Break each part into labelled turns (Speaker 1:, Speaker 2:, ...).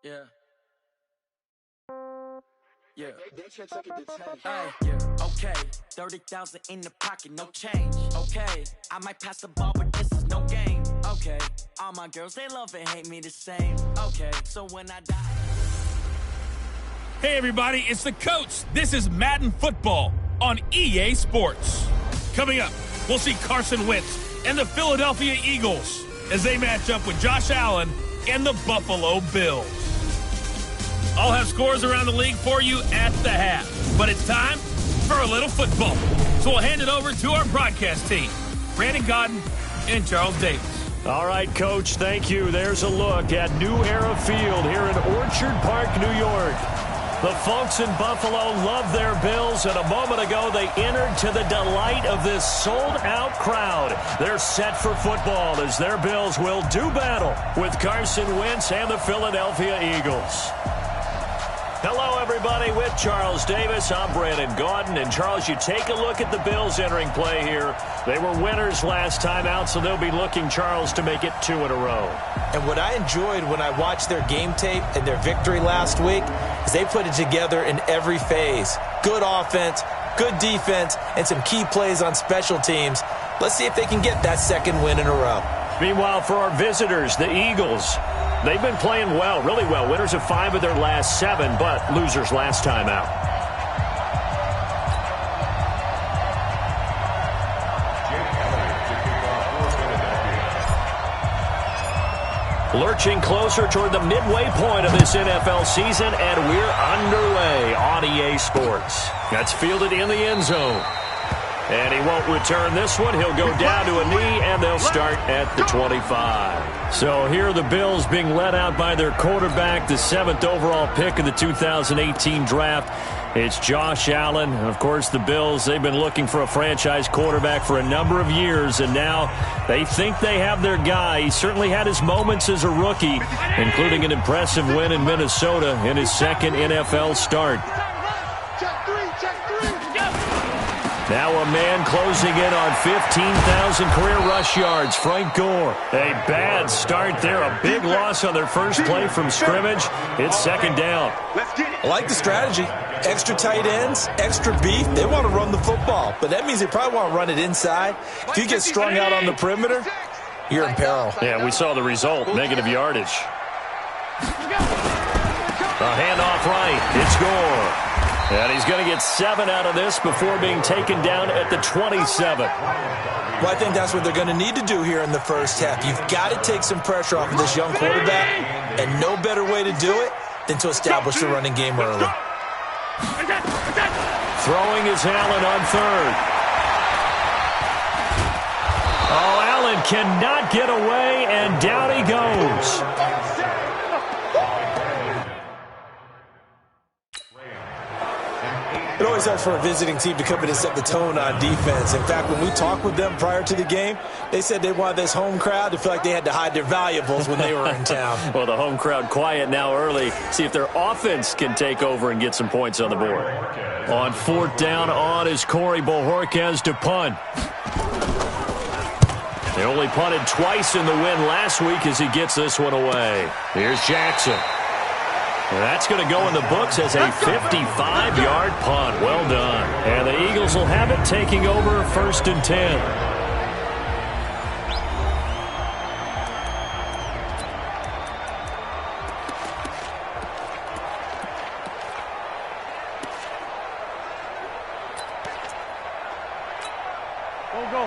Speaker 1: Yeah. Yeah. Okay. 30,000 in the pocket, no change. Okay. I might pass the ball, but this is no game. Okay. All my girls, they love and hate me the same. Okay. So when I die.
Speaker 2: Hey everybody, it's the coach. This is Madden Football on EA Sports. Coming up, we'll see Carson Wentz and the Philadelphia Eagles as they match up with Josh Allen and the Buffalo Bills. I'll have scores around the league for you at the half, but it's time for a little football. So we'll hand it over to our broadcast team, Brandon Godden and Charles Davis.
Speaker 3: All right, Coach, thank you. There's a look at New Era Field here in Orchard Park, New York. The folks in Buffalo love their Bills, and a moment ago they entered to the delight of this sold-out crowd. They're set for football as their Bills will do battle with Carson Wentz and the Philadelphia Eagles. Hello, everybody. With Charles Davis, I'm Brandon Godden. And, Charles, you take a look at the Bills entering play here. They were winners last time out, so they'll be looking, Charles, to make it 2 in a row.
Speaker 4: And what I enjoyed when I watched their game tape and their victory last week is they put it together in every phase. Good offense, good defense, and some key plays on special teams. Let's see if they can get that second win in a row.
Speaker 3: Meanwhile, for our visitors, the Eagles, they've been playing well, really well. Winners of 5 of their last 7, but losers last time out. Lurching closer toward the midway point of this NFL season, and we're underway on EA Sports. That's fielded in the end zone. And he won't return this one. He'll go down to a knee, and they'll start at the 25. So here are the Bills being led out by their quarterback, the 7th overall pick of the 2018 draft. It's Josh Allen. And, of course, the Bills, they've been looking for a franchise quarterback for a number of years, and now they think they have their guy. He certainly had his moments as a rookie, including an impressive win in Minnesota in his second NFL start. Now a man closing in on 15,000 career rush yards, Frank Gore. A bad start there, a big loss on their first play from scrimmage. It's second down.
Speaker 4: I like the strategy. Extra tight ends, extra beef. They want to run the football, but that means they probably want to run it inside. If you get strung out on the perimeter, you're in peril.
Speaker 3: Yeah, we saw the result, negative yardage. A handoff right, it's Gore. And he's going to get 7 out of this before being taken down at the 27.
Speaker 4: Well, I think that's what they're going to need to do here in the first half. You've got to take some pressure off of this young quarterback, and no better way to do it than to establish the running game early.
Speaker 3: Throwing is Allen on 3rd. Oh, Allen cannot get away, and down he goes.
Speaker 4: It always helps for a visiting team to come in and set the tone on defense. In fact, when we talked with them prior to the game, they said they wanted this home crowd to feel like they had to hide their valuables when they were in town.
Speaker 3: Well, the home crowd quiet now early. See if their offense can take over and get some points on the board. On 4th down on is Corey Bojorquez to punt. They only punted twice in the win last week as he gets this one away. Here's Jackson. And that's going to go in the books as a 55-yard punt. Well done. And the Eagles will have it, taking over 1st and 10.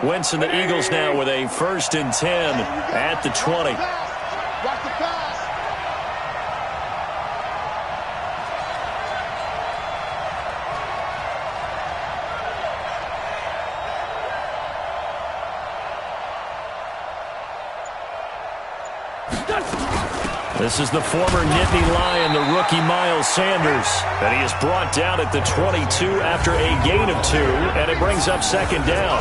Speaker 3: Wentz and the Eagles now with a 1st and 10 at the 20. This is the former Nittany Lion, the rookie Miles Sanders. And he is brought down at the 22 after a gain of 2, and it brings up 2nd down.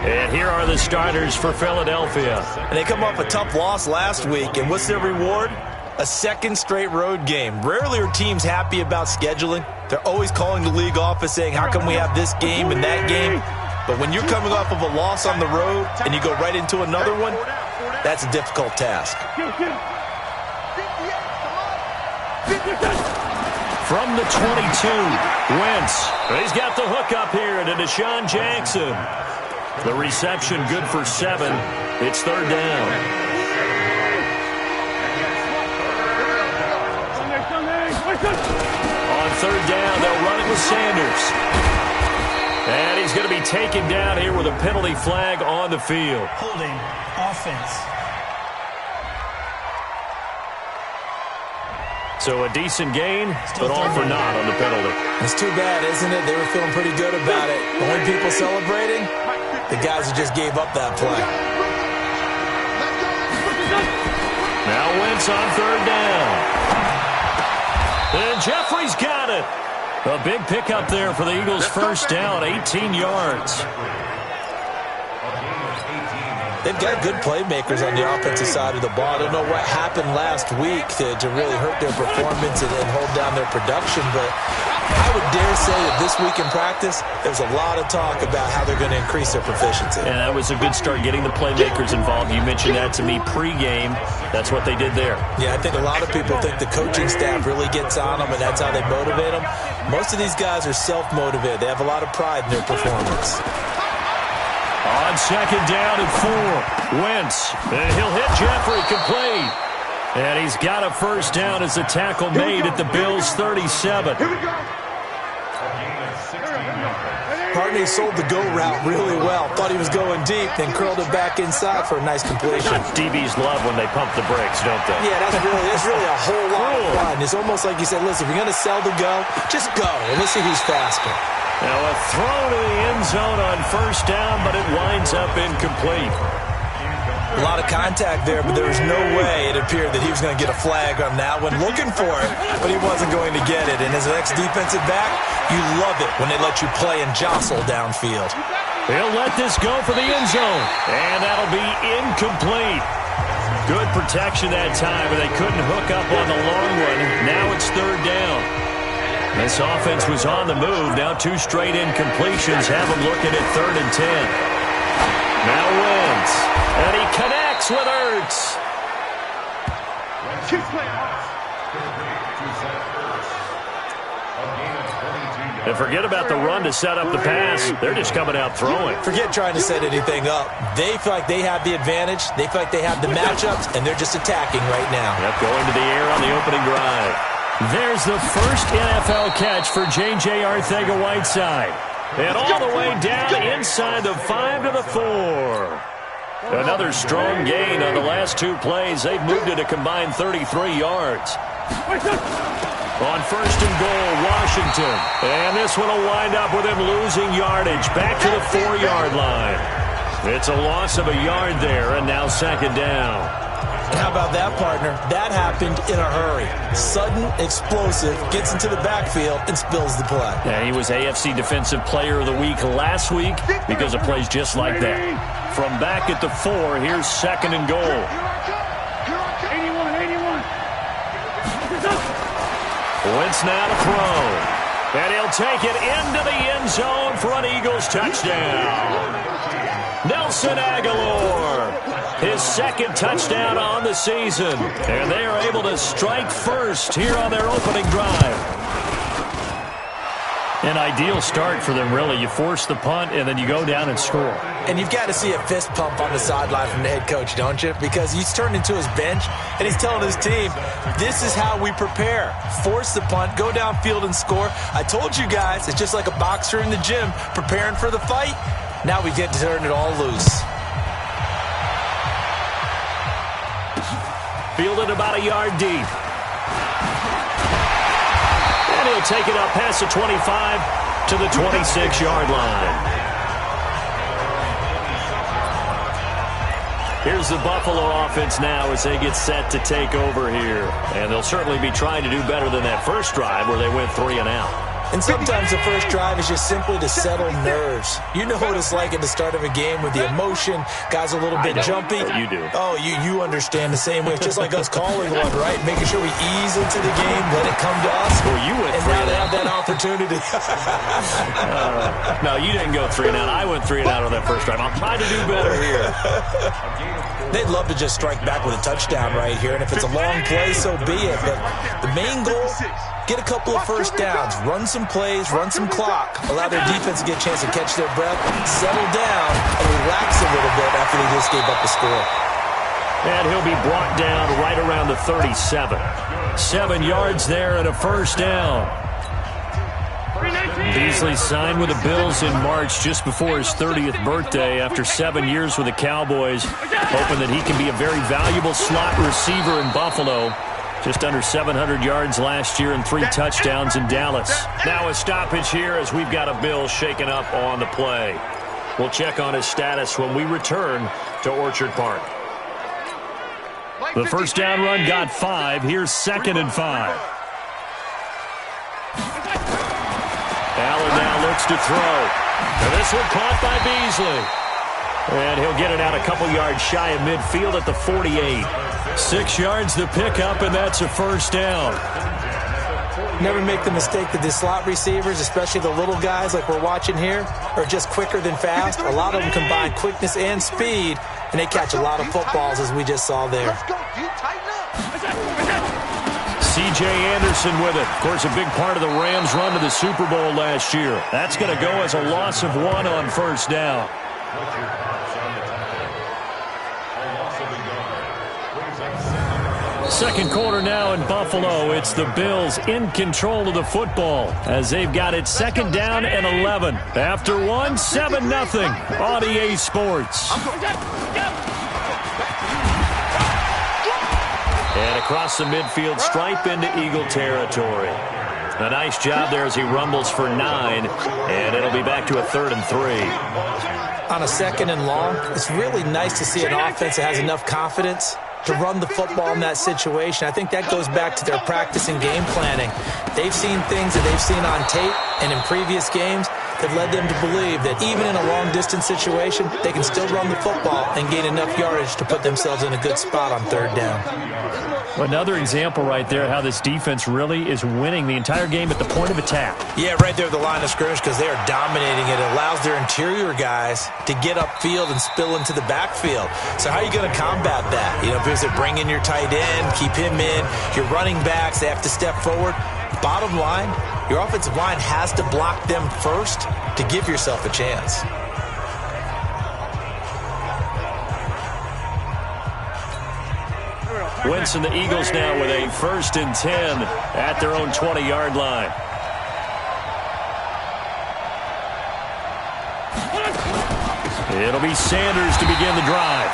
Speaker 3: And here are the starters for Philadelphia.
Speaker 4: And they come off a tough loss last week, and what's their reward? A 2nd straight road game. Rarely are teams happy about scheduling. They're always calling the league office saying, how come we have this game and that game? But when you're coming off of a loss on the road and you go right into another one, that's a difficult task.
Speaker 3: From the 22, Wentz. He's got the hook up here to Deshaun Jackson. The reception good for 7. It's third down. On third down, they'll run it with Sanders. And he's going to be taken down here with a penalty flag on the field.
Speaker 5: Holding offense.
Speaker 3: So a decent gain, but all for naught on the penalty.
Speaker 4: It's too bad, isn't it? They were feeling pretty good about it. Only people celebrating, the guys who just gave up that play.
Speaker 3: Now Wentz on third down. And Jeffrey's got it. A big pickup there for the Eagles' first down, 18 yards.
Speaker 4: They've got good playmakers on the offensive side of the ball. I don't know what happened last week to really hurt their performance and hold down their production, but I would dare say that this week in practice, there's a lot of talk about how they're going to increase their proficiency.
Speaker 3: And that was a good start, getting the playmakers involved. You mentioned that to me pregame. That's what they did there.
Speaker 4: Yeah, I think a lot of people think the coaching staff really gets on them, and that's how they motivate them. Most of these guys are self-motivated. They have a lot of pride in their performance.
Speaker 3: On second down and 4, Wentz. And he'll hit Jeffrey complete. And he's got a first down as the tackle made at the Bills' 37.
Speaker 4: Partney sold the go route really well. Thought he was going deep, then curled it back inside for a nice completion.
Speaker 3: DBs love when they pump the brakes, don't they?
Speaker 4: Yeah, that's really a whole lot of fun. It's almost like you said, listen, if you're going to sell the go, just go, and let's see who's faster.
Speaker 3: Now a throw to the end zone on first down, but it winds up incomplete.
Speaker 4: A lot of contact there, but there was no way it appeared that he was going to get a flag on that one. Looking for it, but he wasn't going to get it. And as an ex-defensive back, you love it when they let you play and jostle downfield.
Speaker 3: He'll let this go for the end zone, and that'll be incomplete. Good protection that time, but they couldn't hook up on the long one. Now it's third down. This offense was on the move. Now 2 straight incompletions have them looking at 3rd and 10. Now Wentz. And he connects with Ertz. And forget about the run to set up the pass. They're just coming out throwing.
Speaker 4: Forget trying to set anything up. They feel like they have the advantage. They feel like they have the matchups, and they're just attacking right now.
Speaker 3: Yep, going to the air on the opening drive. There's the first NFL catch for J.J. Arcega-Whiteside. And all the way down inside the 5 to the 4. Another strong gain on the last 2 plays. They've moved it a combined 33 yards. On first and goal, Washington. And this one will wind up with him losing yardage back to the 4-yard line. It's a loss of a yard there, and now second down.
Speaker 4: And how about that, partner? That happened in a hurry. Sudden, explosive, gets into the backfield, and spills the play.
Speaker 3: Yeah, he was AFC Defensive Player of the Week last week because of plays just like that. From back at the 4, here's second and goal.
Speaker 5: 81.
Speaker 3: Wentz now to throw. And he'll take it into the end zone for an Eagles touchdown. Nelson Aguilar, his 2nd touchdown on the season. And they are able to strike first here on their opening drive. An ideal start for them, really. You force the punt, and then you go down and score.
Speaker 4: And you've got to see a fist pump on the sideline from the head coach, don't you? Because he's turned into his bench, and he's telling his team, this is how we prepare. Force the punt, go downfield and score. I told you guys, it's just like a boxer in the gym preparing for the fight. Now we get to turn it all loose.
Speaker 3: Fielded about a yard deep. And he'll take it up past the 25 to the 26-yard line. Here's the Buffalo offense now as they get set to take over here. And they'll certainly be trying to do better than that first drive where they went 3 and out.
Speaker 4: And sometimes the first drive is just simply to settle nerves. You know what it's like at the start of a game with the emotion, guys a little bit jumpy.
Speaker 3: You do.
Speaker 4: Oh, you understand the same way. It's just like us calling one, right? Making sure we ease into the game, let it come to us.
Speaker 3: Well, you went
Speaker 4: and now they have that opportunity.
Speaker 3: No, you didn't go 3 and out. I went 3 and out on that first drive. I'll try to do better here.
Speaker 4: They'd love to just strike back with a touchdown right here, and if it's a long play, so be it. But the main goal, get a couple of first downs, run some plays, run some clock, allow their defense to get a chance to catch their breath, settle down, and relax a little bit after they just gave up the score.
Speaker 3: And he'll be brought down right around the 37. 7 yards there and a first down. Beasley signed with the Bills in March just before his 30th birthday after 7 years with the Cowboys, hoping that he can be a very valuable slot receiver in Buffalo. Just under 700 yards last year and 3 touchdowns in Dallas. Now a stoppage here as we've got a Bill shaken up on the play. We'll check on his status when we return to Orchard Park. The first down run got 5. Here's 2nd and 5. Allen now looks to throw. And this one caught by Beasley. And he'll get it out a couple yards shy of midfield at the 48. 6 yards to pick up, and that's a first down.
Speaker 4: Never make the mistake that the slot receivers, especially the little guys like we're watching here, are just quicker than fast. A lot of them combine quickness and speed, and they catch a lot of footballs, as we just saw there.
Speaker 3: C.J. Anderson with it. Of course, a big part of the Rams' run to the Super Bowl last year. That's going to go as a loss of 1 on first down. Second quarter now in Buffalo. It's the Bills in control of the football as they've got it 2nd down and 11. After 1, 7-0 on EA Sports. And across the midfield stripe into Eagle territory. A nice job there as he rumbles for 9, and it'll be back to a 3rd and 3.
Speaker 4: On a 2nd and long, it's really nice to see an offense that has enough confidence to run the football in that situation. I think that goes back to their practice and game planning. They've seen things that they've seen on tape and in previous games that led them to believe that even in a long-distance situation, they can still run the football and gain enough yardage to put themselves in a good spot on 3rd down.
Speaker 3: Another example right there how this defense really is winning the entire game at the point of attack.
Speaker 4: Yeah, right there at the line of scrimmage because they are dominating it. It allows their interior guys to get upfield and spill into the backfield. So how are you going to combat that? You know, because they're bringing your tight end, keep him in. Your running backs, they have to step forward. Bottom line, your offensive line has to block them first to give yourself a chance.
Speaker 3: Wentz and the Eagles now with a 1st and 10 at their own 20-yard line. It'll be Sanders to begin the drive.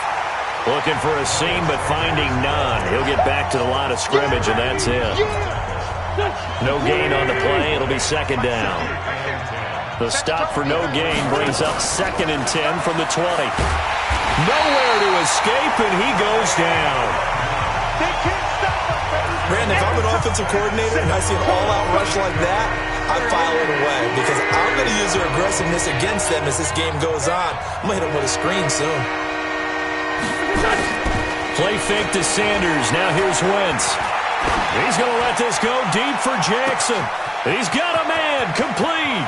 Speaker 3: Looking for a seam, but finding none. He'll get back to the line of scrimmage, and that's it. No gain on the play. It'll be 2nd down. The stop for no gain brings up 2nd and 10 from the 20. Nowhere to escape, and he goes down.
Speaker 4: Brandon, if I'm an offensive coordinator and I see an all-out rush like that, I file it away because I'm going to use their aggressiveness against them as this game goes on. I'm going to hit them with a screen soon.
Speaker 3: Play fake to Sanders. Now here's Wentz. He's going to let this go deep for Jackson. He's got a man complete.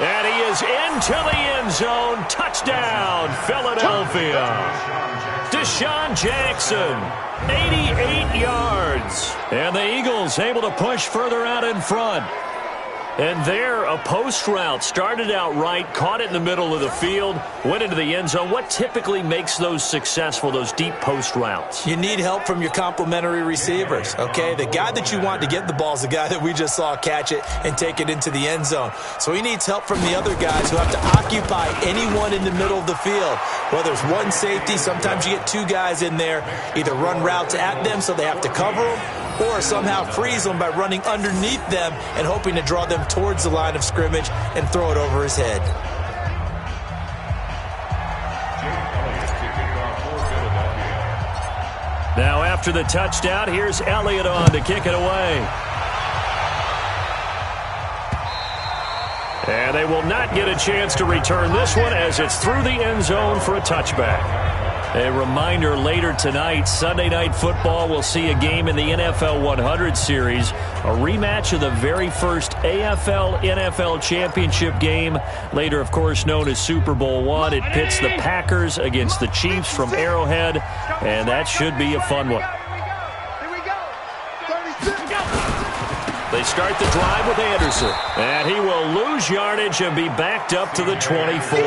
Speaker 3: And he is into the end zone. Touchdown, Philadelphia. Deshaun Jackson, 88 yards. And the Eagles able to push further out in front. And there, a post route started out right, caught it in the middle of the field, went into the end zone. What typically makes those successful, those deep post routes?
Speaker 4: You need help from your complementary receivers, okay? The guy that you want to get the ball is the guy that we just saw catch it and take it into the end zone. So he needs help from the other guys who have to occupy anyone in the middle of the field. Whether it's one safety, sometimes you get 2 guys in there, either run routes at them so they have to cover them, or somehow freeze them by running underneath them and hoping to draw them towards the line of scrimmage and throw it over his head.
Speaker 3: Now after the touchdown, here's Elliott on to kick it away. they will not get a chance to return this one as it's through the end zone for a touchback. A reminder, later tonight, Sunday Night Football will see a game in the NFL 100 series, a rematch of the very first AFL-NFL championship game, later, of course, known as Super Bowl I. It pits the Packers against the Chiefs from Arrowhead, and that should be a fun one. They start the drive with Anderson, and he will lose yardage and be backed up to the 24.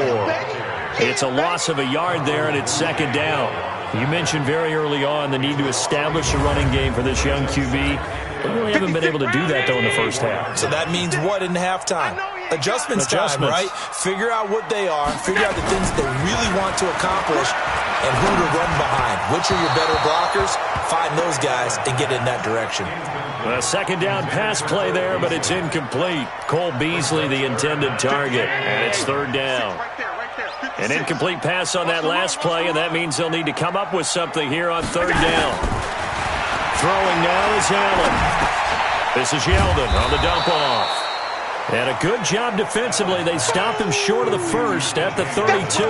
Speaker 3: It's a loss of a yard there, and it's second down. You mentioned very early on the need to establish a running game for this young QB. They really haven't been able to do that, though, in the first half.
Speaker 4: So that means what in halftime? Adjustments time, right? Figure out what they are, figure out the things they really want to accomplish, and who to run behind. Which are your better blockers? Find those guys and get in that direction.
Speaker 3: A second down pass play there, but it's incomplete. Cole Beasley, the intended target, and it's third down. An incomplete pass on that last play, and that means they'll need to come up with something here on third down. Throwing now is Allen. This is Yeldon on the dump off. And a good job defensively. They stopped him short of the first at the 32.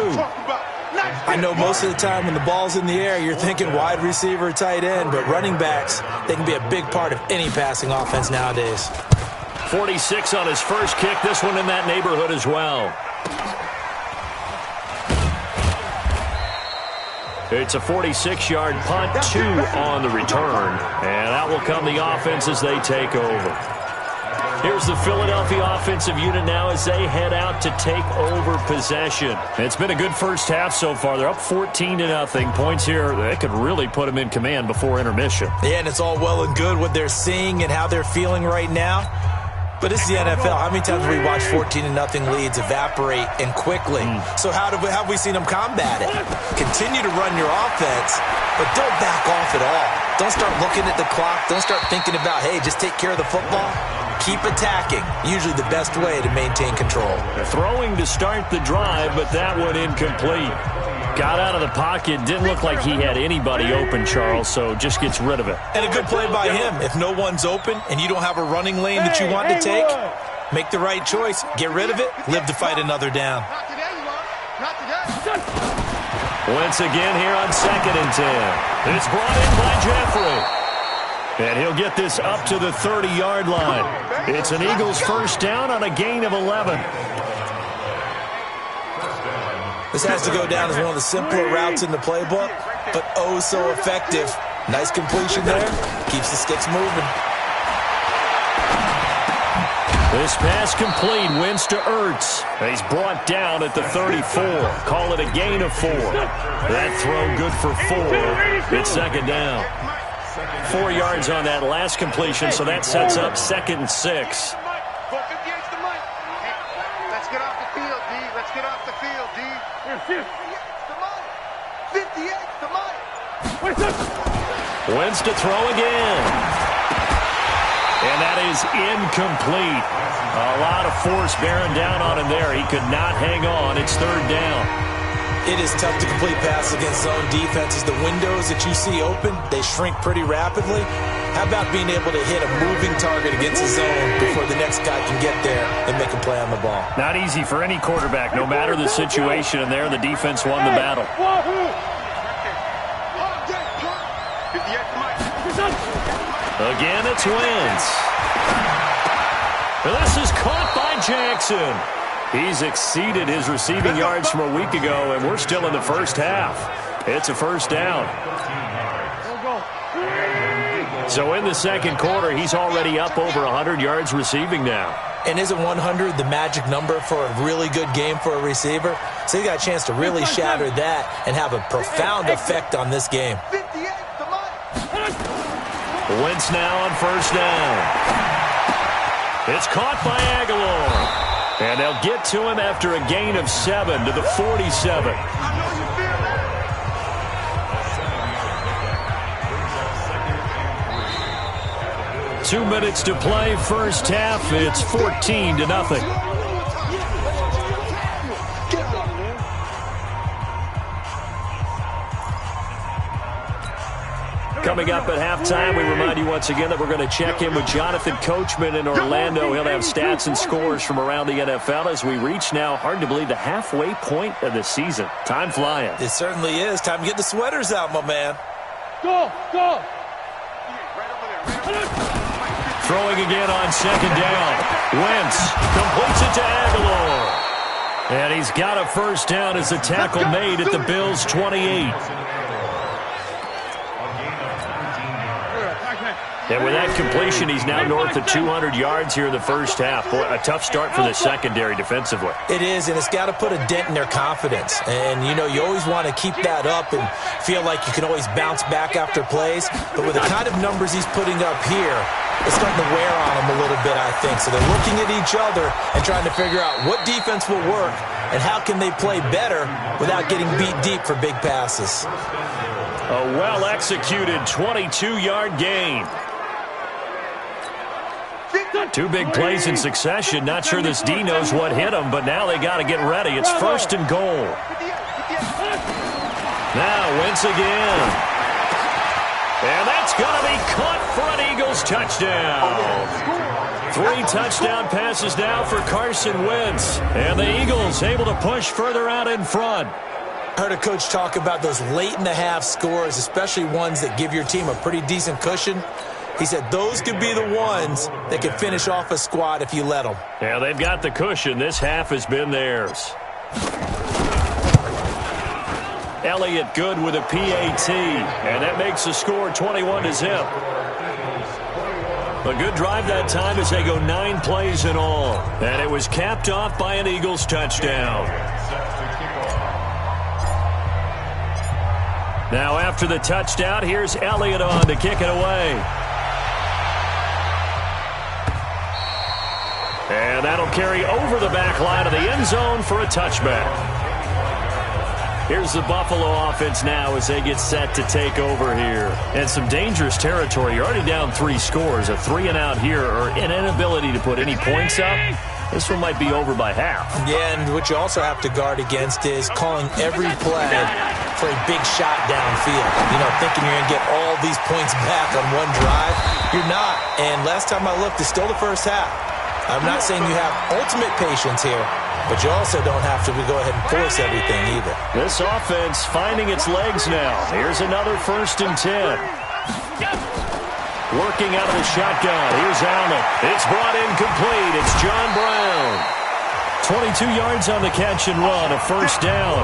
Speaker 4: I know most of the time when the ball's in the air, you're thinking wide receiver, tight end, but running backs, they can be a big part of any passing offense nowadays.
Speaker 3: 46 on his first kick. This one in that neighborhood as well. It's a 46-yard punt, 2 on the return. And that will come the offense as they take over. Here's the Philadelphia offensive unit now as they head out to take over possession. It's been a good first half so far. They're up 14-0. Points here, they could really put them in command before intermission.
Speaker 4: Yeah, and it's all well and good what they're seeing and how they're feeling right now. But this is the NFL. How many times have we watched 14-0 leads evaporate and quickly? So how have we seen them combat it? Continue to run your offense, but don't back off at all. Don't start looking at the clock. Don't start thinking about, hey, just take care of the football. Keep attacking. Usually the best way to maintain control.
Speaker 3: Throwing to start the drive, but that one incomplete. Got out of the pocket. Didn't look like he had anybody open, Charles, so just gets rid of it.
Speaker 4: And a good play by him. If no one's open and you don't have a running lane that you want to take, make the right choice. Get rid of it. Live to fight another down.
Speaker 3: Once again here on 2nd and 10. It's brought in by Jeffrey. And he'll get this up to the 30-yard line. It's an Eagles first down on a gain of 11.
Speaker 4: This has to go down as one of the simpler routes in the playbook, but oh so effective. Nice completion there. Keeps the sticks moving.
Speaker 3: This pass complete. Wins to Ertz. He's brought down at the 34. Call it a gain of 4. That throw good for 4. It's second down. 4 yards on that last completion, so that sets up 2nd and 6.
Speaker 6: Let's get off the field, D. Let's get off the field, D. 58's the money.
Speaker 3: Wins to throw again. And that is incomplete. A lot of force bearing down on him there. He could not hang on. It's third down.
Speaker 4: It is tough to complete passes against zone defenses. The windows that you see open, they shrink pretty rapidly. How about being able to hit a moving target against a zone before the next guy can get there and make a play on the ball?
Speaker 3: Not easy for any quarterback, no matter the situation. And there, the defense won the battle. Again, it's Wentz. This is caught by Jackson. He's exceeded his receiving yards from a week ago, and we're still in the first half. It's a first down. So in the second quarter, he's already up over 100 yards receiving now.
Speaker 4: And isn't 100 the magic number for a really good game for a receiver? So he got a chance to really shatter that and have a profound effect on this game.
Speaker 3: Wentz now on first down. It's caught by Aguilar. And they'll get to him after a gain of 7 to the 47. Two minutes to play, first half. It's 14-0. Coming up at halftime, we remind you once again that we're going to check in with Jonathan Coachman in Orlando. He'll have stats and scores from around the NFL as we reach now, hard to believe, the halfway point of the season. Time flying.
Speaker 4: It certainly is. Time to get the sweaters out, my man.
Speaker 6: Go!
Speaker 3: Throwing again on second down. Wentz completes it to Aguilar. And he's got a first down as the tackle made at the Bills' 28. And with that completion, he's now north of 200 yards here in the first half. Boy, a tough start for the secondary defensively.
Speaker 4: It is, and it's got to put a dent in their confidence. And, you know, you always want to keep that up and feel like you can always bounce back after plays. But with the kind of numbers he's putting up here, it's starting to wear on them a little bit, I think. So they're looking at each other and trying to figure out what defense will work and how can they play better without getting beat deep for big passes.
Speaker 3: A well-executed 22-yard gain. Two big plays in succession. Not sure this D knows what hit him, but now they got to get ready. It's first and goal. Now Wentz again. And that's going to be caught for an Eagles touchdown. 3 touchdown passes now for Carson Wentz. And the Eagles able to push further out in front.
Speaker 4: I heard a coach talk about those late-in-the-half scores, especially ones that give your team a pretty decent cushion. He said those could be the ones that could finish off a squad if you let them.
Speaker 3: Yeah, they've got the cushion. This half has been theirs. Elliott good with a PAT, and that makes the score 21-0. A good drive that time as they go 9 plays in all. And it was capped off by an Eagles touchdown. Now after the touchdown, here's Elliott on to kick it away. And that'll carry over the back line of the end zone for a touchback. Here's the Buffalo offense now as they get set to take over here. And some dangerous territory. You're already down 3 scores. A 3-and-out here or an inability to put any points up. This one might be over by half.
Speaker 4: Yeah, and what you also have to guard against is calling every play for a big shot downfield. You know, thinking you're going to get all these points back on one drive. You're not. And last time I looked, it's still the first half. I'm not saying you have ultimate patience here, but you also don't have to go ahead and force everything either.
Speaker 3: This offense finding its legs now. Here's another 1st and 10. Working out of the shotgun. Here's Allen. It's brought in complete. It's John Brown. 22 yards on the catch and run. A first down.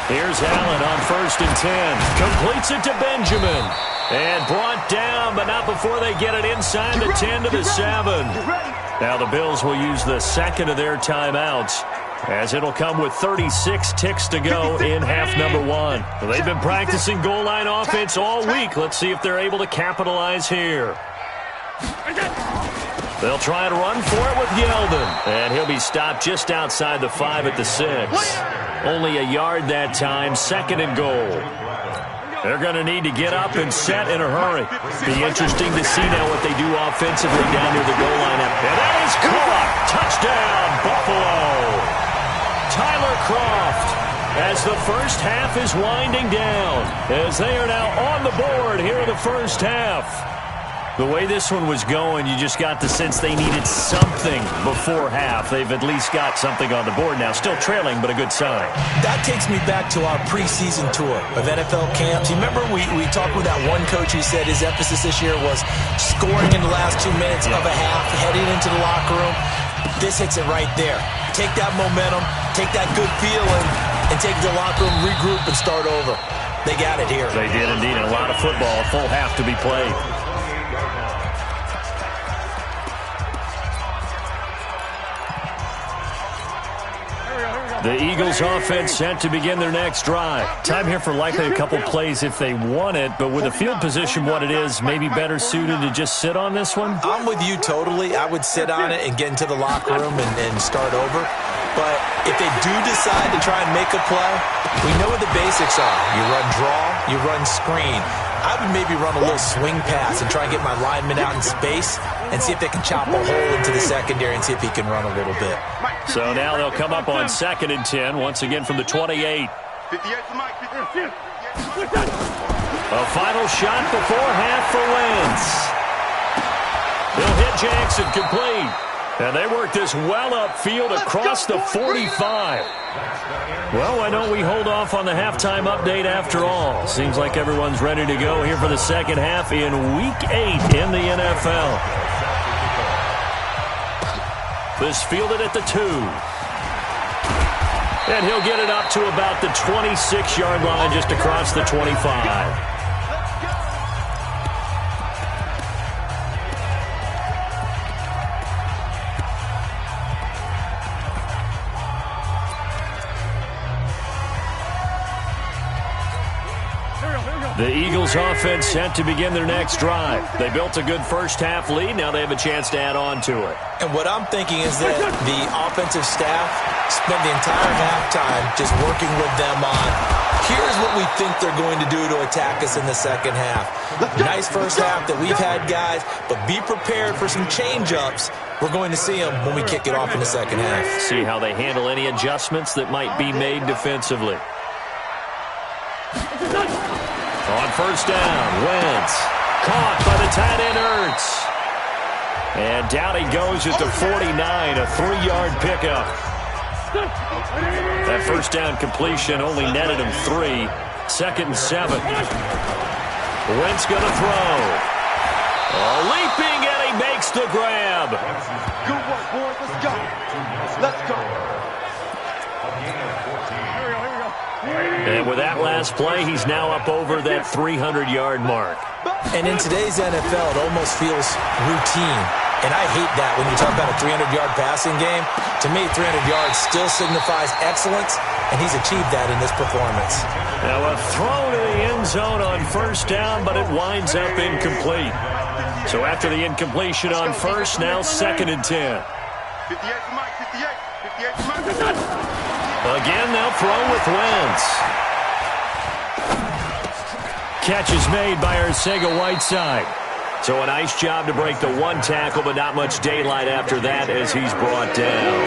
Speaker 3: Here's Allen on 1st and 10. Completes it to Benjamin. And brought down, but not before they get it inside the 10 to the 7. Now the Bills will use the second of their timeouts, as it'll come with 36 ticks to go in half number 1. They've been practicing goal line offense all week. Let's see if they're able to capitalize here. They'll try to run for it with Yeldon. And he'll be stopped just outside the 5 at the 6. Only a yard that time, 2nd and goal. They're going to need to get up and set in a hurry. Be interesting to see now what they do offensively down near the goal line. And that is caught. Touchdown, Buffalo. Tyler Kroft, as the first half is winding down, as they are now on the board here in the first half. The way this one was going, you just got the sense they needed something before half. They've at least got something on the board now. Still trailing, but a good sign.
Speaker 4: That takes me back to our preseason tour of NFL camps. You remember we talked with that one coach who said his emphasis this year was scoring in the last 2 minutes of a half, heading into the locker room. This hits it right there. Take that momentum, take that good feeling, and take it to the locker room, regroup, and start over. They got it here.
Speaker 3: They did indeed. A lot of football, a full half to be played. The Eagles offense set to begin their next drive. Time here for likely a couple plays if they want it, but with the field position what it is, maybe better suited to just sit on this one?
Speaker 4: I'm with you totally. I would sit on it and get into the locker room and start over. But if they do decide to try and make a play, we know what the basics are. You run draw, you run screen. I would maybe run a little swing pass and try and get my lineman out in space and see if they can chop a hole into the secondary and see if he can run a little bit.
Speaker 3: So now they'll come up on 2nd and 10, once again from the 28. A final shot before half for Wentz. He'll hit Jackson complete. And they work this well upfield across the 45. Well, why don't we hold off on the halftime update after all? Seems like everyone's ready to go here for the second half in Week 8 in the NFL. This fielded at the 2. And he'll get it up to about the 26-yard line just across the 25. The Eagles offense set to begin their next drive. They built a good first-half lead. Now they have a chance to add on to it.
Speaker 4: And what I'm thinking is that the offensive staff spent the entire halftime just working with them on, here's what we think they're going to do to attack us in the second half. Nice first half that we've had, guys, but be prepared for some change-ups. We're going to see them when we kick it off in the second half.
Speaker 3: See how they handle any adjustments that might be made defensively. On first down, Wentz caught by the tight end Ertz. And down he goes at the 49, a 3-yard pickup. That first down completion only netted him 3. 2nd and 7. Wentz going to throw. Leaping, and he makes the grab.
Speaker 6: Good work, boys. Let's go. Let's go.
Speaker 3: And with that last play, he's now up over that 300-yard mark.
Speaker 4: And in today's NFL, it almost feels routine. And I hate that when you talk about a 300-yard passing game. To me, 300 yards still signifies excellence, and he's achieved that in this performance.
Speaker 3: Now a throw to the end zone on first down, but it winds up incomplete. So after the incompletion on first, now 2nd and 10.
Speaker 6: 58 for Mike, 58 for Mike.
Speaker 3: Again, they'll throw with Wentz. Catch is made by Arcega-Whiteside. So a nice job to break the 1 tackle, but not much daylight after that as he's brought down.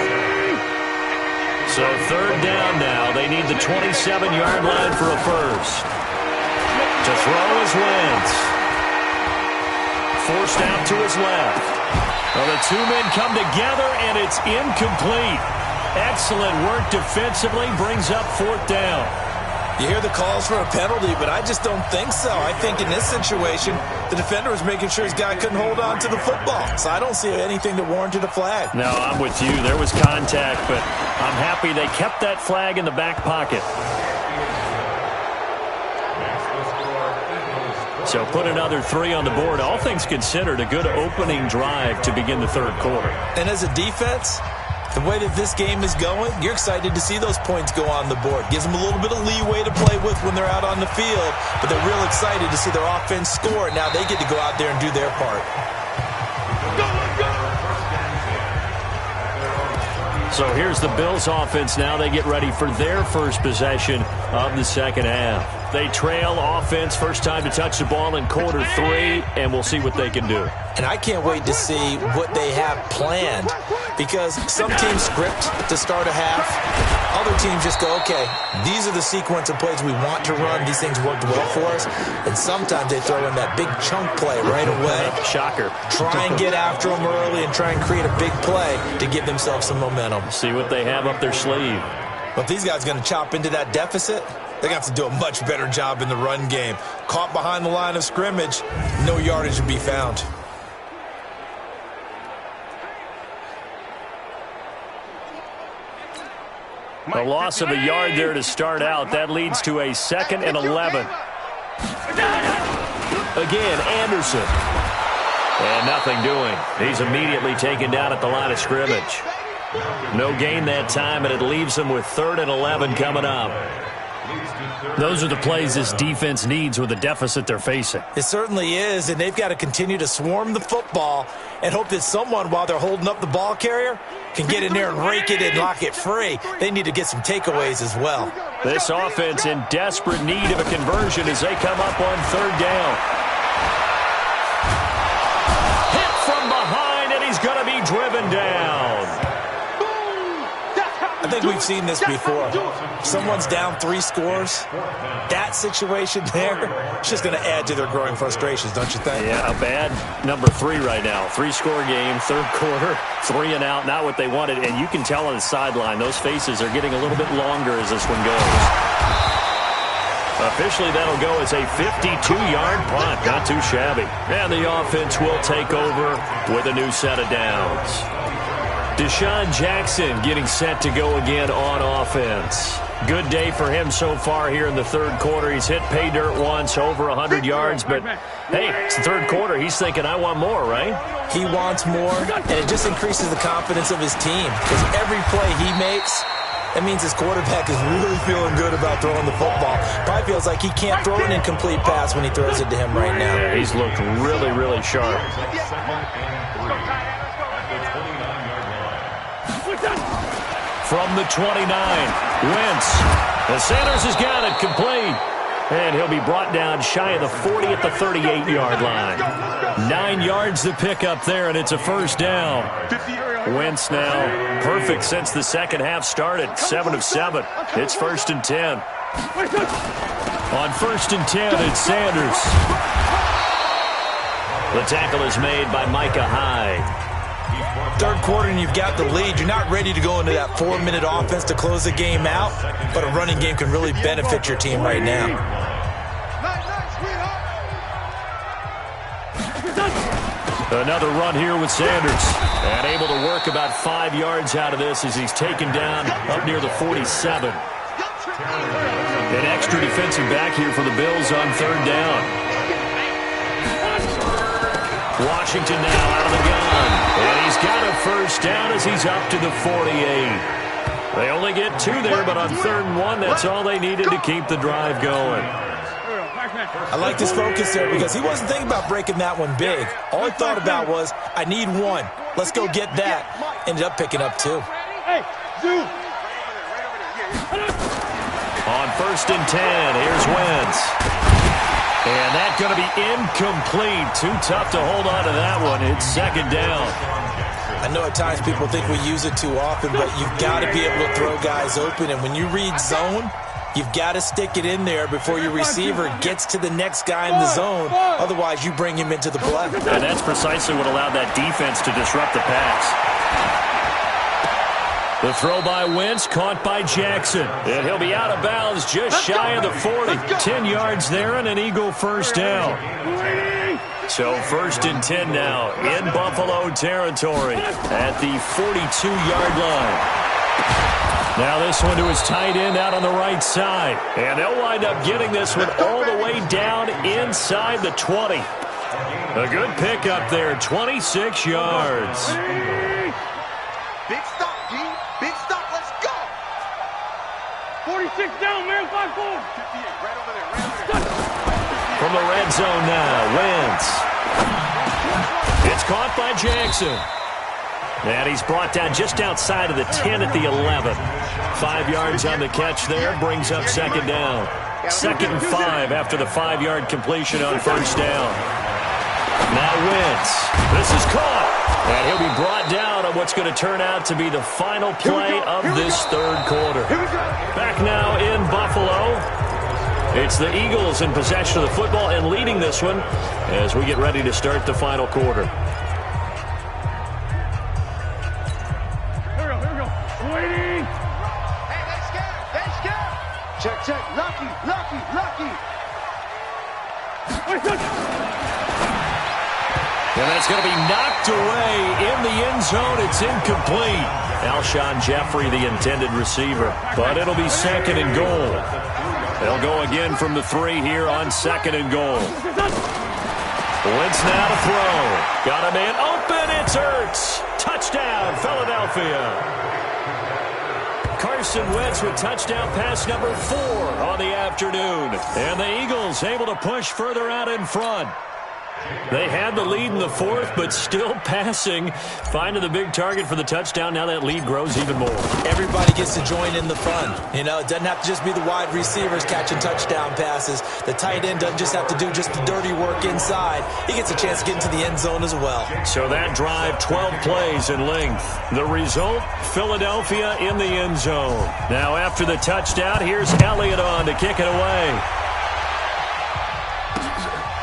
Speaker 3: So 3rd down now. They need the 27-yard line for a first. To throw is Wentz. Forced out to his left. Well, the 2 men come together, and it's incomplete. Excellent work defensively, brings up 4th down.
Speaker 4: You hear the calls for a penalty, but I just don't think so. I think in this situation, the defender was making sure his guy couldn't hold on to the football. So I don't see anything that warranted a flag.
Speaker 3: No, I'm with you. There was contact, but I'm happy they kept that flag in the back pocket. So put another 3 on the board. All things considered, a good opening drive to begin the 3rd quarter.
Speaker 4: And as a defense, the way that this game is going, you're excited to see those points go on the board. Gives them a little bit of leeway to play with when they're out on the field, but they're real excited to see their offense score. Now they get to go out there and do their part.
Speaker 3: So here's the Bills offense now. They get ready for their first possession of the second half. They trail offense, first time to touch the ball in quarter 3, and we'll see what they can do.
Speaker 4: And I can't wait to see what they have planned, because some teams script to start a half. Other teams just go, okay, these are the sequence of plays we want to run. These things worked well for us. And sometimes they throw in that big chunk play right away.
Speaker 3: Shocker.
Speaker 4: Try and get after them early and try and create a big play to give themselves some momentum.
Speaker 3: See what they have up their sleeve.
Speaker 4: But if these guys are going to chop into that deficit, they're going to have to do a much better job in the run game. Caught behind the line of scrimmage, no yardage to be found.
Speaker 3: A loss of a yard there to start out. That leads to a 2nd and 11. Again, Anderson. And nothing doing. He's immediately taken down at the line of scrimmage. No gain that time, and it leaves them with 3rd and 11 coming up. Those are the plays this defense needs with the deficit they're facing.
Speaker 4: It certainly is, and they've got to continue to swarm the football and hope that someone, while they're holding up the ball carrier, can get in there and rake it and lock it free. They need to get some takeaways as well.
Speaker 3: This offense in desperate need of a conversion as they come up on third down. Hit from behind, and he's going to be driven down.
Speaker 4: I think we've seen this before. Someone's down 3 scores. That situation there, it's just going to add to their growing frustrations, don't you think?
Speaker 3: Yeah, a bad number 3 right now. 3-score game, third quarter, 3 and out, not what they wanted. And you can tell on the sideline, those faces are getting a little bit longer as this one goes. Officially, that'll go as a 52-yard punt. Not too shabby. And the offense will take over with a new set of downs. Deshaun Jackson getting set to go again on offense. Good day for him so far here in the third quarter. He's hit pay dirt once, over 100 yards. But, hey, it's the third quarter. He's thinking, I want more, right?
Speaker 4: He wants more, and it just increases the confidence of his team. Because every play he makes, that means his quarterback is really feeling good about throwing the football. Probably feels like he can't throw an incomplete pass when he throws it to him right now.
Speaker 3: Yeah, he's looked really, really sharp. From the 29, Wentz. The Sanders has got it complete. And he'll be brought down shy of the 40 at the 38-yard line. 9 yards to pick up there, and it's a first down. Wentz now perfect since the second half started. 7 of 7. It's 1st and 10. On 1st and 10, it's Sanders. The tackle is made by Micah Hyde.
Speaker 4: Third quarter and you've got the lead. You're not ready to go into that 4-minute offense to close the game out, but a running game can really benefit your team right now.
Speaker 3: Another run here with Sanders. And able to work about 5 yards out of this as he's taken down up near the 47. An extra defensive back here for the Bills on third down. Washington now out of the gun. And he's got a first down as he's up to the 48. They only get 2 there, but on 3rd and 1, that's all they needed to keep the drive going.
Speaker 4: I like his focus there because he wasn't thinking about breaking that one big. All he thought about was, I need 1. Let's go get that. Ended up picking up 2.
Speaker 3: On 1st and 10, here's Wentz. And that's going to be incomplete. Too tough to hold on to that one. It's 2nd down.
Speaker 4: I know at times people think we use it too often, but you've got to be able to throw guys open. And when you read zone, you've got to stick it in there before your receiver gets to the next guy in the zone. Otherwise, you bring him into the play.
Speaker 3: And that's precisely what allowed that defense to disrupt the pass. The throw by Wentz, caught by Jackson. And he'll be out of bounds just shy of the 40. 10 yards there and an Eagle first down. So 1st and 10 now in Buffalo territory at the 42-yard line. Now this one to his tight end out on the right side. And they'll wind up getting this one all the way down inside the 20. A good pickup there, 26 yards.
Speaker 6: Big stop, G. Big stop. Let's go. 46 down, man. 5-4. 58. Right over there.
Speaker 3: From the red zone now, Wentz. It's caught by Jackson. And he's brought down just outside of the 10 at the 11. 5 yards on the catch there, brings up 2nd down. 2nd and 5 after the 5-yard completion on 1st down. Now Wentz. This is caught. And he'll be brought down on what's going to turn out to be the final play of this 3rd quarter. Back now in Buffalo. It's the Eagles in possession of the football and leading this one as we get ready to start the final quarter.
Speaker 6: Here we go. Waiting. Hey, they scared. Check. Lucky.
Speaker 3: And that's going to be knocked away in the end zone. It's incomplete. Alshon Jeffrey, the intended receiver. But it'll be 2nd and goal. They'll go again from the 3 here on 2nd and goal. Wentz now to throw. Got a man open. It's Ertz. Touchdown, Philadelphia. Carson Wentz with touchdown pass number 4 on the afternoon. And the Eagles able to push further out in front. They had the lead in the 4th, but still passing. Finding the big target for the touchdown. Now that lead grows even more.
Speaker 4: Everybody gets to join in the fun. You know, it doesn't have to just be the wide receivers catching touchdown passes. The tight end doesn't just have to do just the dirty work inside. He gets a chance to get into the end zone as well.
Speaker 3: So that drive, 12 plays in length. The result, Philadelphia in the end zone. Now after the touchdown, here's Elliott on to kick it away.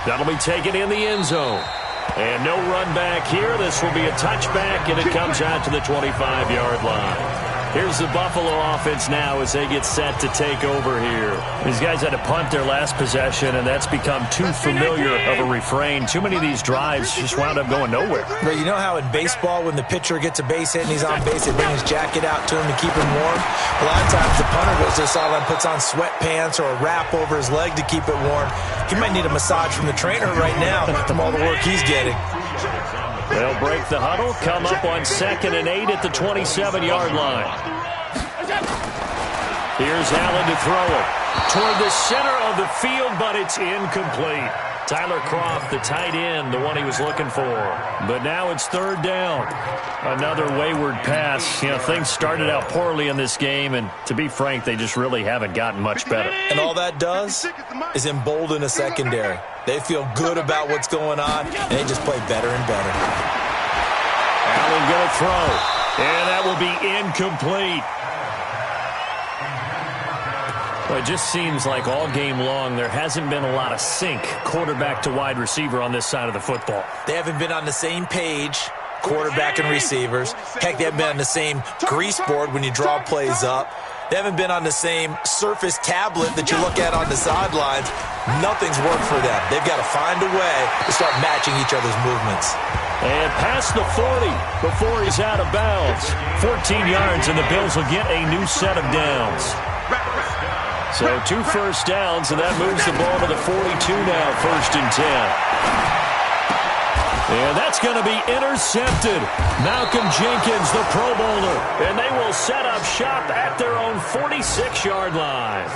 Speaker 3: That'll be taken in the end zone. And no run back here. This will be a touchback, and it comes out to the 25-yard line. Here's the Buffalo offense now as they get set to take over here. These guys had to punt their last possession, and that's become too familiar of a refrain. Too many of these drives just wound up going nowhere.
Speaker 4: But you know how in baseball, when the pitcher gets a base hit and he's on base, they bring his jacket out to him to keep him warm? A lot of times the punter goes to the sideline, puts on sweatpants or a wrap over his leg to keep it warm. He might need a massage from the trainer right now from all the work he's getting.
Speaker 3: They'll break the huddle, come up on 2nd and 8 at the 27-yard line. Here's Allen to throw it toward the center of the field, but it's incomplete. Tyler Kroft, the tight end, the one he was looking for. But now it's 3rd down. Another wayward pass. You know, things started out poorly in this game, and to be frank, they just really haven't gotten much better.
Speaker 4: And all that does is embolden a secondary. They feel good about what's going on, and they just play better and better.
Speaker 3: Allen going to throw, and that will be incomplete. Well, it just seems like all game long there hasn't been a lot of sync quarterback to wide receiver on this side of the football.
Speaker 4: They haven't been on the same page, quarterback and receivers. Heck, they haven't been on the same grease board when you draw plays up. They haven't been on the same Surface tablet that you look at on the sidelines. Nothing's worked for them. They've got to find a way to start matching each other's movements.
Speaker 3: And past the 40 before he's out of bounds. 14 yards, and the Bills will get a new set of downs. So 2 first downs, and that moves the ball to the 42 now, 1st and 10. And that's going to be intercepted. Malcolm Jenkins, the Pro Bowler. And they will set up shop at their own 46-yard line.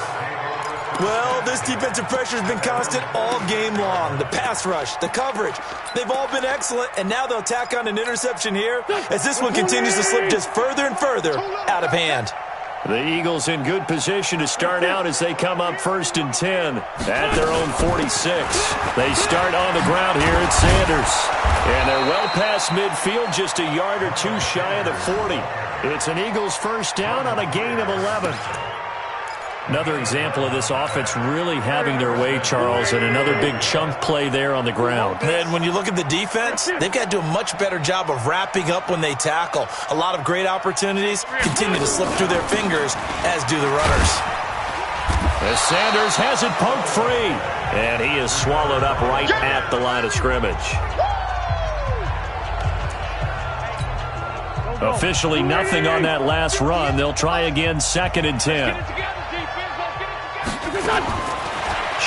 Speaker 4: Well, this defensive pressure has been constant all game long. The pass rush, the coverage, they've all been excellent. And now they'll tack on an interception here as this one continues to slip just further and further out of hand.
Speaker 3: The Eagles in good position to start out as they come up 1st and 10 at their own 46. They start on the ground here at Sanders. And they're well past midfield, just a yard or 2 shy of the 40. It's an Eagles first down on a gain of 11. Another example of this offense really having their way, Charles, and another big chunk play there on the ground.
Speaker 4: And when you look at the defense, they've got to do a much better job of wrapping up when they tackle. A lot of great opportunities continue to slip through their fingers, as do the runners.
Speaker 3: As Sanders has it poked free, and he is swallowed up right at the line of scrimmage. Officially nothing on that last run. They'll try again, 2nd and 10.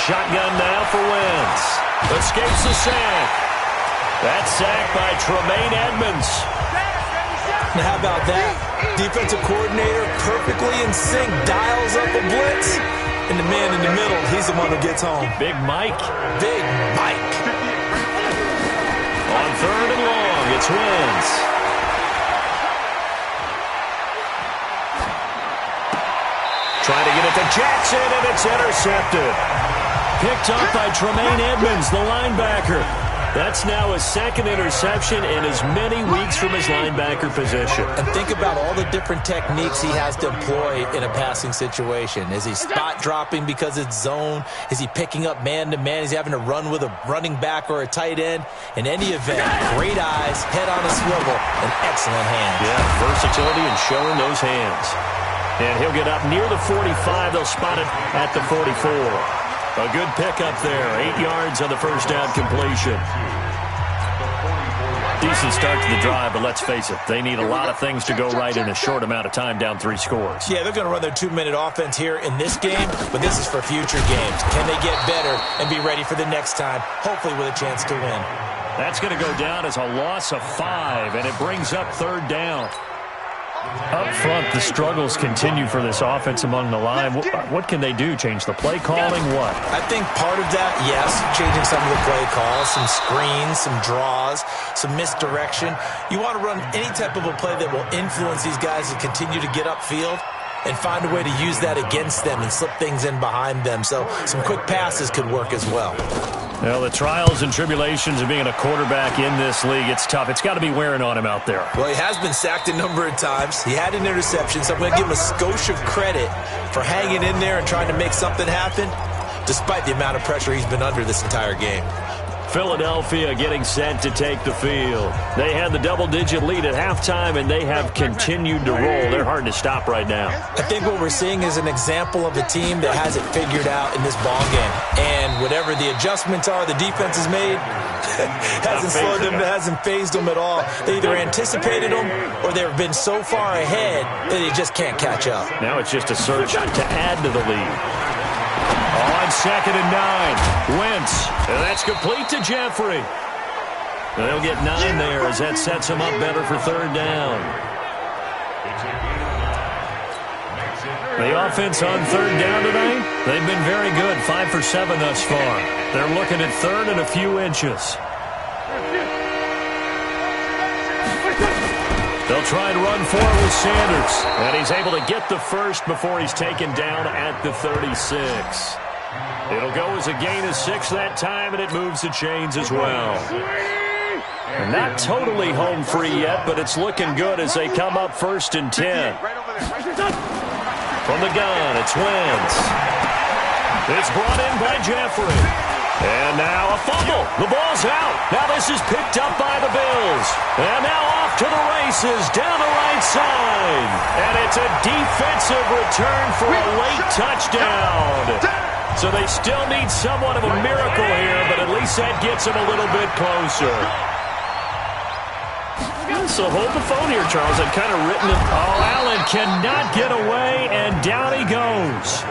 Speaker 3: Shotgun now for Wentz. Escapes the sack. That sack by Tremaine Edmonds.
Speaker 4: Now how about that? Defensive coordinator perfectly in sync, dials up a blitz. And the man in the middle, he's the one who gets home.
Speaker 3: Big Mike.
Speaker 4: Big Mike.
Speaker 3: On 3rd and long, it's Wentz. Trying to get it to Jackson, and it's intercepted. Picked up by Tremaine Edmonds, the linebacker. That's now his 2nd interception in as many weeks from his linebacker position.
Speaker 4: And think about all the different techniques he has to employ in a passing situation. Is he spot dropping because it's zone? Is he picking up man-to-man? Is he having to run with a running back or a tight end? In any event, great eyes, head on a swivel, and excellent hands.
Speaker 3: Yeah, versatility and showing those hands. And he'll get up near the 45. They'll spot it at the 44. A good pickup there. 8 yards on the first down completion. Decent start to the drive, but let's face it, they need a lot of things to go right in a short amount of time, down 3 scores.
Speaker 4: Yeah, they're going to run their 2-minute offense here in this game, but this is for future games. Can they get better and be ready for the next time, hopefully with a chance to win?
Speaker 3: That's going to go down as a loss of 5, and it brings up 3rd down. Up front, the struggles continue for this offense among the line. What can they do? Change the play calling? What?
Speaker 4: I think part of that, yes, changing some of the play calls, some screens, some draws, some misdirection. You want to run any type of a play that will influence these guys to continue to get upfield and find a way to use that against them and slip things in behind them. So some quick passes could work as well.
Speaker 3: Well, the trials and tribulations of being a quarterback in this league, it's tough. It's got to be wearing on him out there.
Speaker 4: Well, he has been sacked a number of times. He had an interception, so I'm going to give him a skosh of credit for hanging in there and trying to make something happen, despite the amount of pressure he's been under this entire game.
Speaker 3: Philadelphia getting set to take the field. They had the double-digit lead at halftime, and they have continued to roll. They're hard to stop right now.
Speaker 4: I think what we're seeing is an example of a team that has it figured out in this ball game. And whatever the adjustments are the defense has made, hasn't slowed them, hasn't phased them at all. They either anticipated them or they've been so far ahead that they just can't catch up.
Speaker 3: Now it's just a search to add to the lead. On 2nd and 9, Wentz, and that's complete to Jeffrey. They'll get 9 there as that sets them up better for 3rd down. The offense on 3rd down tonight, they've been very good, 5 for 7 thus far. They're looking at 3rd and a few inches. They'll try and run for it with Sanders, and he's able to get the first before he's taken down at the 36. It'll go as a gain of 6 that time, and it moves the chains as well. And not totally home free yet, but it's looking good as they come up 1st and 10. From the gun, it's Wentz. It's brought in by Jeffrey. And now a fumble. The ball's out. Now this is picked up by the Bills. And now off to the races down the right side. And it's a defensive return for a late touchdown. So they still need somewhat of a miracle here, but at least that gets them a little bit closer. So hold the phone here, Charles. I've kind of written it. Oh, Allen cannot get away, and down he goes.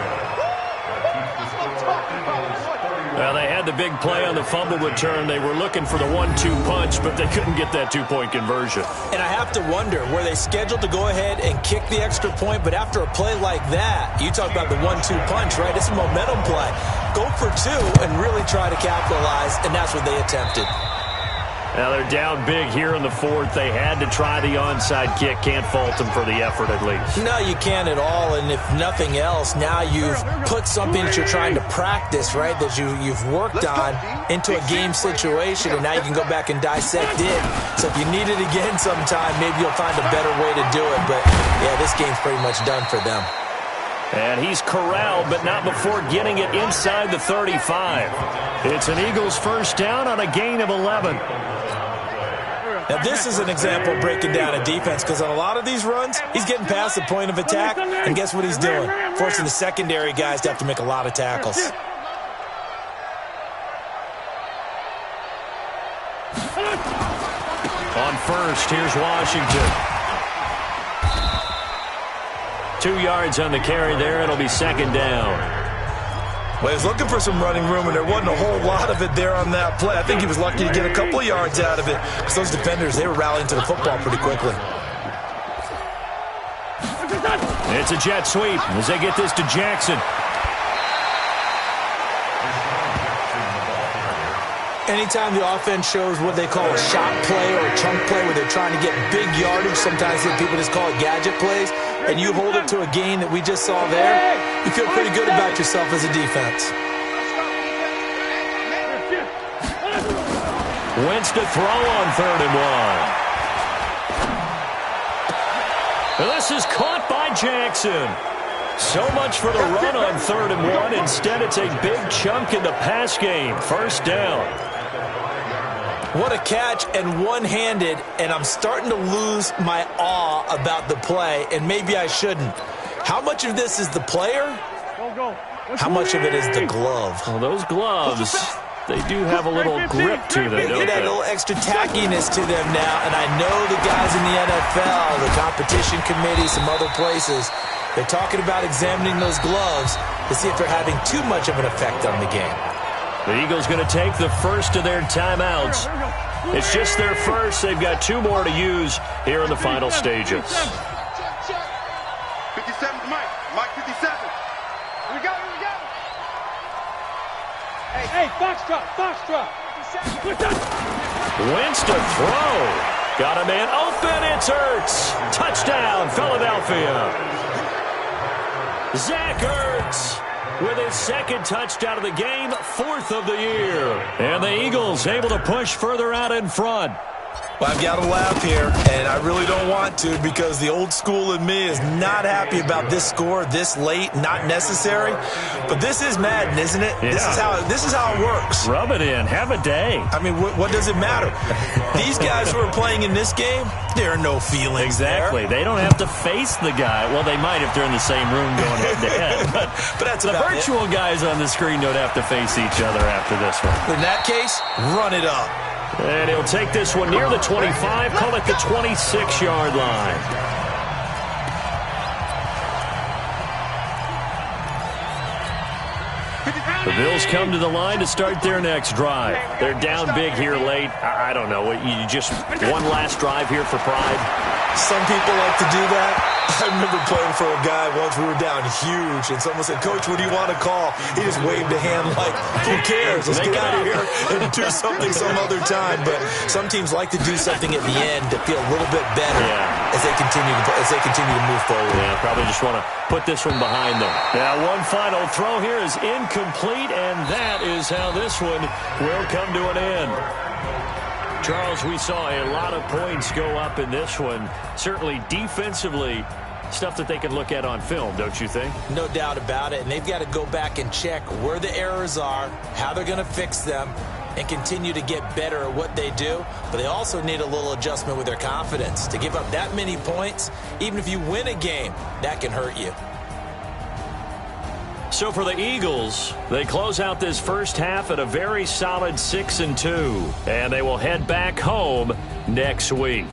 Speaker 3: Well, they had the big play on the fumble return. They were looking for the 1-2 punch, but they couldn't get that 2-point conversion.
Speaker 4: And I have to wonder, were they scheduled to go ahead and kick the extra point? But after a play like that, you talk about the 1-2 punch, right? It's a momentum play. Go for 2 and really try to capitalize, and that's what they attempted.
Speaker 3: Now they're down big here in the 4th. They had to try the onside kick. Can't fault them for the effort at least.
Speaker 4: No, you can't at all. And if nothing else, now you've put something that you're trying to practice, right, that you've worked on into a game situation, and now you can go back and dissect it. So if you need it again sometime, maybe you'll find a better way to do it. But, yeah, this game's pretty much done for them.
Speaker 3: And he's corralled, but not before getting it inside the 35. It's an Eagles 1st down on a gain of 11.
Speaker 4: Now, this is an example of breaking down a defense, because on a lot of these runs, he's getting past the point of attack, and guess what he's doing? Forcing the secondary guys to have to make a lot of tackles.
Speaker 3: On 1st, here's Washington. 2 yards on the carry there. It'll be 2nd down.
Speaker 4: Well, he was looking for some running room, and there wasn't a whole lot of it there on that play. I think he was lucky to get a couple of yards out of it, because those defenders, they were rallying to the football pretty quickly.
Speaker 3: It's a jet sweep as they get this to Jackson.
Speaker 4: Anytime the offense shows what they call a shot play or a chunk play where they're trying to get big yardage, sometimes people just call it gadget plays, and you hold it to a gain that we just saw there, you feel pretty good about yourself as a defense.
Speaker 3: Wentz to throw on 3rd and 1. This is caught by Jackson. So much for the run on 3rd and 1. Instead, it's a big chunk in the pass game. 1st down.
Speaker 4: What a catch, and one-handed, and I'm starting to lose my awe about the play, and maybe I shouldn't. How much of this is the player? How much of it is the glove?
Speaker 3: Well, those gloves, they do have a little grip to them, don't
Speaker 4: they? That little extra tackiness to them now, and I know the guys in the NFL, the competition committee, some other places, they're talking about examining those gloves to see if they're having too much of an effect on the game.
Speaker 3: The Eagles going to take the first of their timeouts. It's just their first. They've got 2 more to use here in the final stages.
Speaker 6: Hey, foxtrot, foxtrot.
Speaker 3: Wentz to throw. Got a man open. It's Ertz. Touchdown, Philadelphia. Zach Ertz with his second touchdown of the game, 4th of the year. And the Eagles able to push further out in front.
Speaker 4: Well, I've got to laugh here, and I really don't want to because the old school in me is not happy about this score this late, not necessary. But this is Madden, isn't it?
Speaker 3: Yeah.
Speaker 4: This is how it works.
Speaker 3: Rub it in. Have a day.
Speaker 4: I mean, what does it matter? These guys who are playing in this game, there are no feelings
Speaker 3: Exactly.
Speaker 4: there.
Speaker 3: They don't have to face the guy. Well, they might if they're in the same room going head-to-head. But
Speaker 4: that's
Speaker 3: the
Speaker 4: about
Speaker 3: virtual guys on the screen don't have to face each other after this one.
Speaker 4: In that case, run it up.
Speaker 3: And he'll take this one near the 25, call it the 26-yard line. The Bills come to the line to start their next drive. They're down big here late. I don't know. You just one last drive here for pride?
Speaker 4: Some people like to do that. I remember playing for a guy once. We were down huge, and someone said, "Coach, what do you want to call?" He just waved a hand like, "Who cares? Let's get out of here and do something some other time." But some teams like to do something at the end to feel a little bit better as they continue to move forward.
Speaker 3: Yeah, probably just want to put this one behind them. Now, one final throw here is incomplete, and that is how this one will come to an end. Charles, we saw a lot of points go up in this one. Certainly defensively, stuff that they can look at on film, don't you think?
Speaker 4: No doubt about it. And they've got to go back and check where the errors are, how they're going to fix them, and continue to get better at what they do. But they also need a little adjustment with their confidence. To give up that many points, even if you win a game, that can hurt you.
Speaker 3: So for the Eagles, they close out this first half at a very solid 6-2, and they will head back home next week.